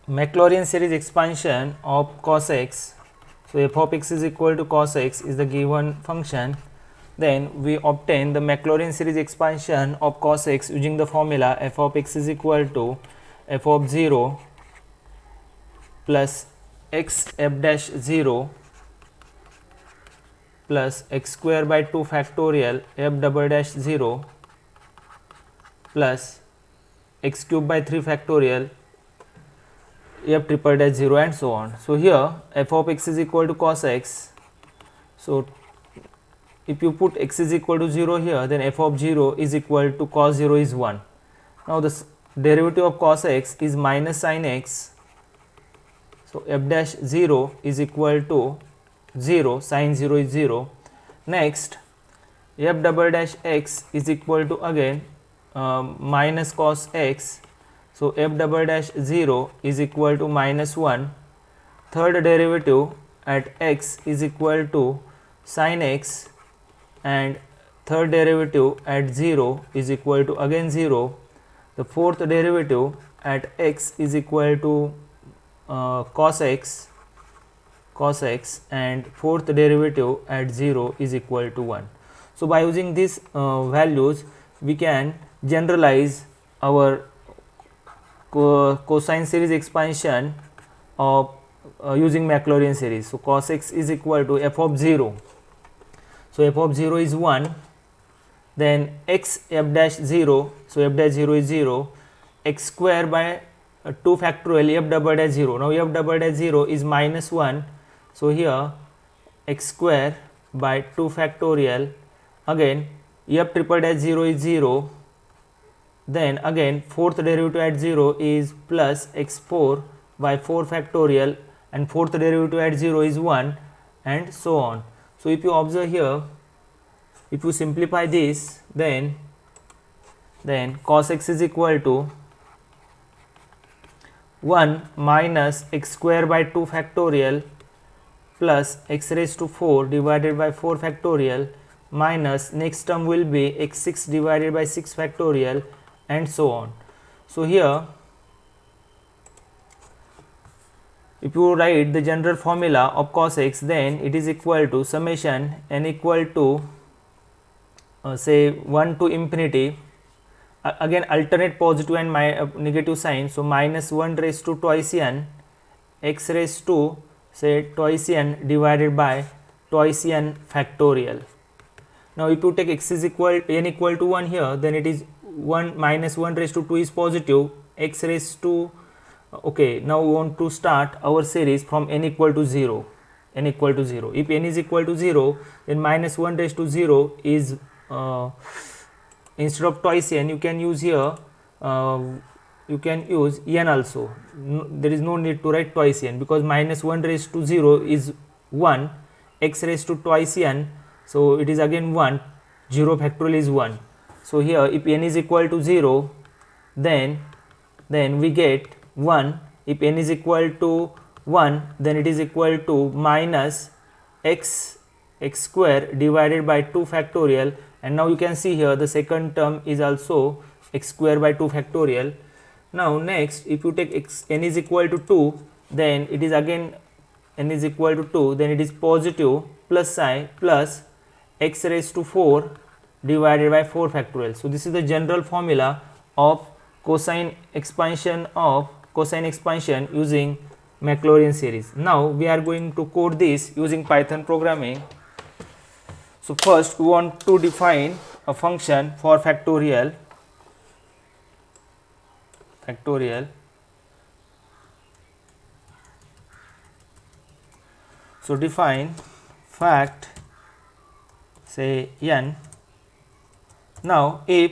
Maclaurin series expansion of cos x. So f of x is equal to cos x is the given function. Then we obtain the Maclaurin series expansion of cos x using the formula f of x is equal to f of 0 plus x f dash 0 plus x square by 2 factorial f double dash 0 plus x cube by 3 factorial f triple dash 0 and so on. So here f of x is equal to cos x. So if you put x is equal to 0 here, then f of 0 is equal to cos 0 is 1. Now the derivative of cos x is minus sin x. So f dash 0 is equal to 0, sin 0 is 0. Next f double dash x is equal to again minus cos x. So f double dash 0 is equal to minus 1. Third derivative at x is equal to sin x, and third derivative at 0 is equal to again 0. The fourth derivative at x is equal to cos x, and fourth derivative at 0 is equal to 1. So by using these values we can generalize our cosine series expansion of using Maclaurin series. So cos x is equal to f of 0. So f of 0 is 1, then x f dash 0, so f dash 0 is 0, x square by 2 factorial f double dash 0. Now f double dash 0 is minus 1. So here x square by 2 factorial, again f triple dash 0 is 0, then again fourth derivative at 0 is plus x4 by 4 factorial, and fourth derivative at 0 is 1, and so on. So if you observe here, if you simplify this, then cos x is equal to 1 minus x square by 2 factorial plus x raised to 4 divided by 4 factorial minus next term will be x6 divided by 6 factorial, and so on. So here if you write the general formula of cos x, then it is equal to summation n equal to say 1 to infinity, again alternate positive and negative sign. So minus 1 raised to twice n x raised to say twice n divided by twice n factorial. Now if you take x is equal n equal to 1 here, then it is 1 minus 1 raised to 2 is positive, x raised to okay. Now we want to start our series from n equal to 0, n equal to 0. If n is equal to 0, then minus 1 raised to 0 is instead of twice n you can use here you can use n also. There is no need to write twice n, because minus 1 raised to 0 is 1, x raised to twice n, so it is again 1, 0 factorial is 1. So here if n is equal to 0, then we get 1. If n is equal to 1, then it is equal to minus x square divided by 2 factorial, and now you can see here the second term is also x square by 2 factorial. Now next if you take n is equal to 2, then it is again n is equal to 2, then it is positive plus sign plus x raised to 4 divided by 4 factorial. So this is the general formula of cosine expansion using Maclaurin series. Now we are going to code this using Python programming. So first we want to define a function for factorial. So define fact say n. Now if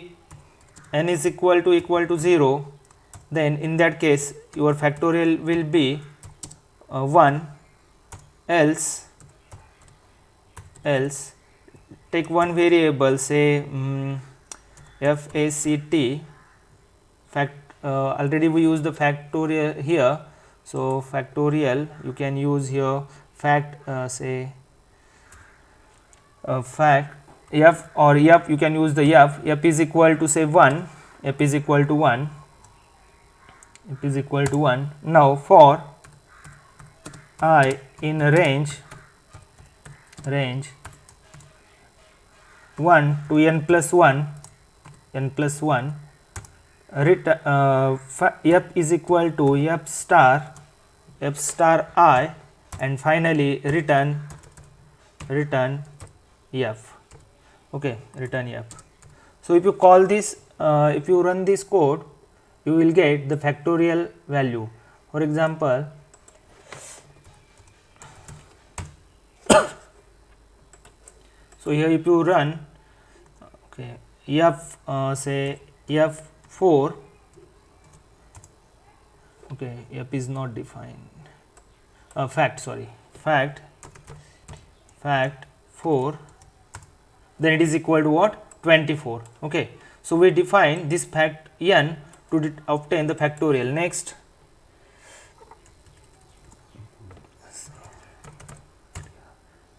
n is equal to 0, then in that case your factorial will be 1, else take one variable say fact. Already we use the factorial here, so factorial you can use here fact fact f, or f you can use the f is equal to say 1, f is equal to 1, It is equal to 1. Now for I in range 1 to n plus 1 f is equal to f star I, and finally return f. Okay, return f. So if you call this, if you run this code, you will get the factorial value. For example, so here if you run, okay, f say f4, okay, f is not defined, fact 4, then it is equal to what? 24. Okay, so we define this fact n to obtain the factorial. Next,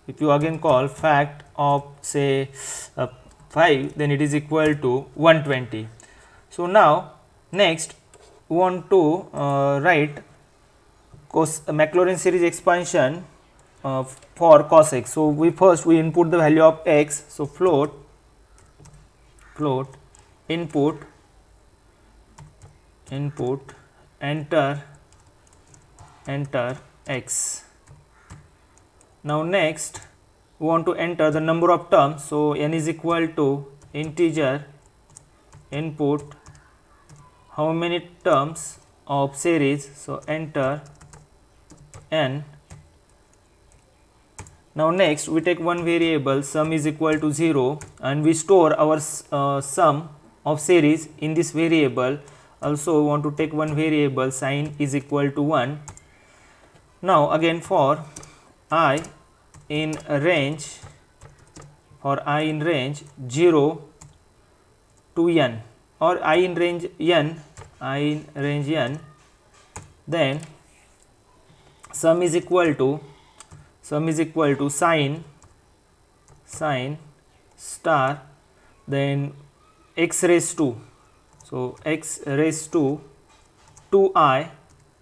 if you again call fact of say 5, then it is equal to 120. So now next we want to write Maclaurin series expansion for cos x. So we input the value of x. So float input enter x. Now next we want to enter the number of terms. So n is equal to integer input how many terms of series. So enter n. Now next we take one variable sum is equal to 0, and we store our sum of series in this variable. Also we want to take one variable sin is equal to 1. Now again for I in range 0 to n, or I in range n, then sum is equal to sin star, then x raised to, so x raised to 2i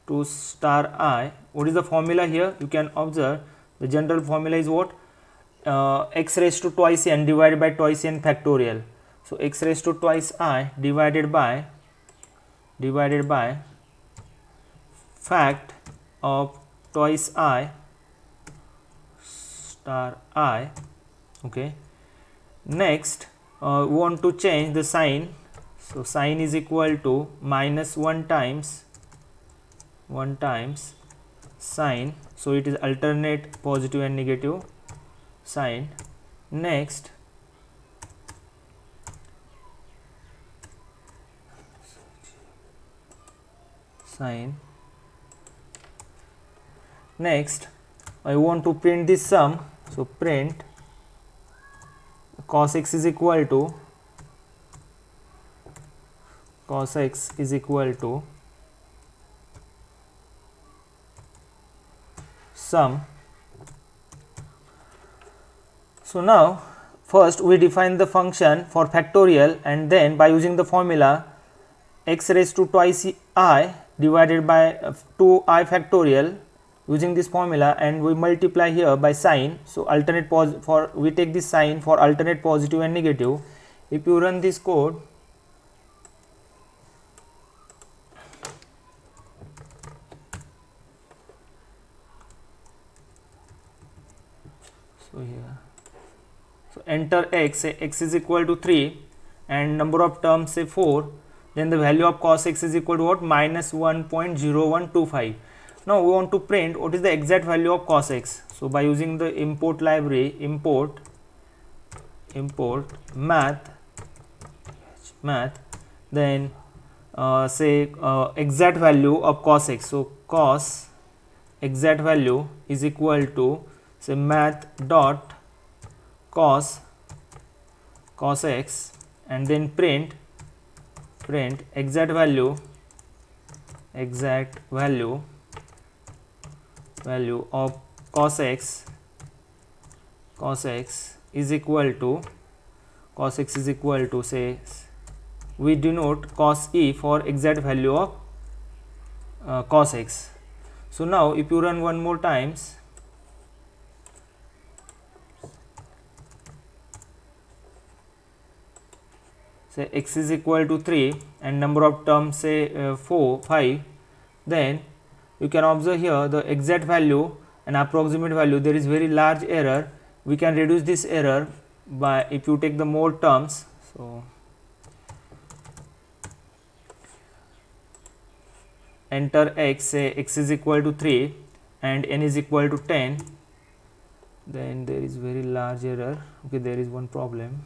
to star I. What is the formula here? You can observe the general formula is what? X raised to twice n divided by twice n factorial. So x raised to twice I divided by fact of twice I star I. Okay, next we want to change the sign. So sign is equal to minus 1 times sign. So it is alternate positive and negative sign. Next sign. Next I want to print this sum. So print cos x is equal to sum. So now first we define the function for factorial, and then by using the formula x raised to twice I divided by 2i factorial, using this formula, and we multiply here by sign. So alternate we take this sign for alternate positive and negative. If you run this code, so here, so enter x, say x is equal to 3 and number of terms say 4, then the value of cos x is equal to what? Minus 1.0125. Now we want to print what is the exact value of cos x. So by using the import library, import math, then say exact value of cos x. So cos exact value is equal to say math dot cos x, and then print exact value of cos x is equal to say we denote cos e for exact value of cos x. So now if you run one more times, say x is equal to 3 and number of terms say 5, then you can observe here the exact value and approximate value, there is very large error. We can reduce this error by, if you take the more terms, so enter x, say x is equal to 3 and n is equal to 10, then there is very large error. Okay, there is one problem.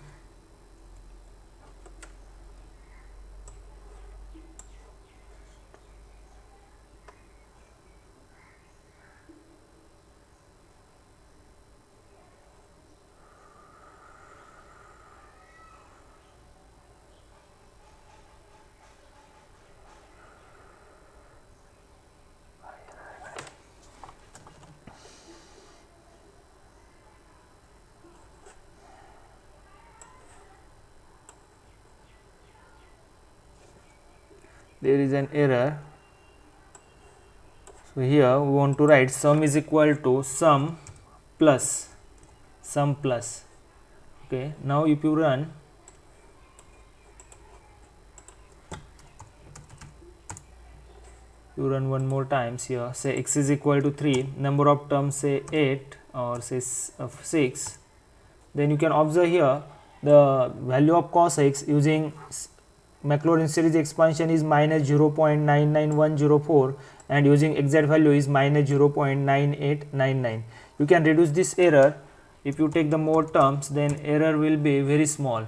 There is an error. So here we want to write sum is equal to sum plus. Okay, now if you run, one more times here, say x is equal to 3, number of terms say 8 or say 6, then you can observe here the value of cos x using Maclaurin series expansion is minus 0.99104 and using exact value is minus 0.9899. You can reduce this error. If you take the more terms, then error will be very small.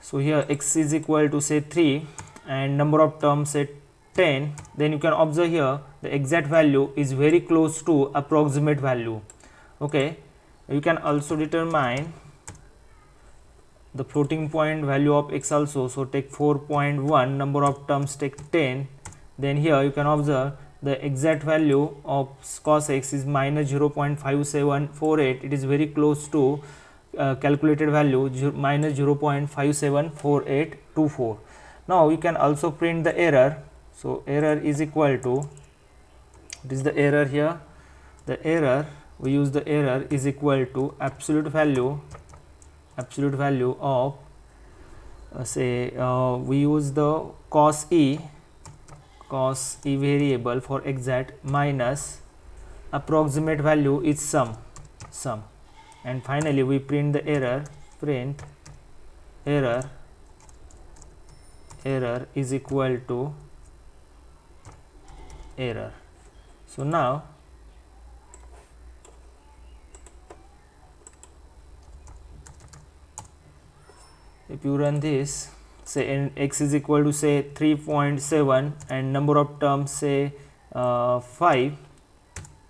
So here x is equal to say 3 and number of terms say 10, then you can observe here the exact value is very close to approximate value. Okay, you can also determine the floating point value of x also. So take 4.1, number of terms take 10, then here you can observe the exact value of cos x is minus 0.5748. It is very close to calculated value minus 0.574824. Now you can also print the error. So error is equal to, this is the error here, the error, we use the error is equal to absolute value of we use the cos e variable for exact minus approximate value is sum, and finally we print the error, error is equal to error. So now if you run this, say x is equal to say 3.7 and number of terms say 5,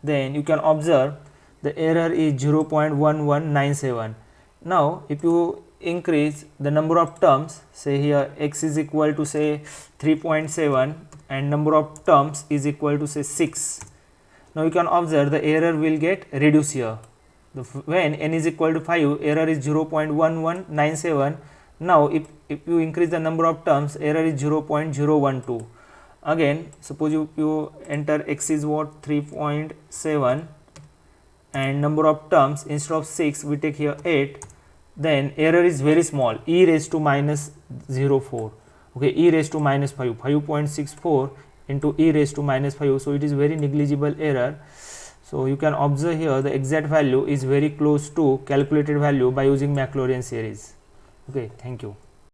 then you can observe the error is 0.1197. Now if you increase the number of terms, say here x is equal to say 3.7 and number of terms is equal to say 6. Now you can observe the error will get reduced here. When n is equal to 5, error is 0.1197. Now if you increase the number of terms, error is 0.012. Again, suppose you enter x is what, 3.7 and number of terms instead of 6 we take here 8, then error is very small, e raised to minus 04. Okay, e raised to minus 5.64 into e raised to minus 5. So it is very negligible error. So you can observe here the exact value is very close to calculated value by using Maclaurin series. Okay, thank you.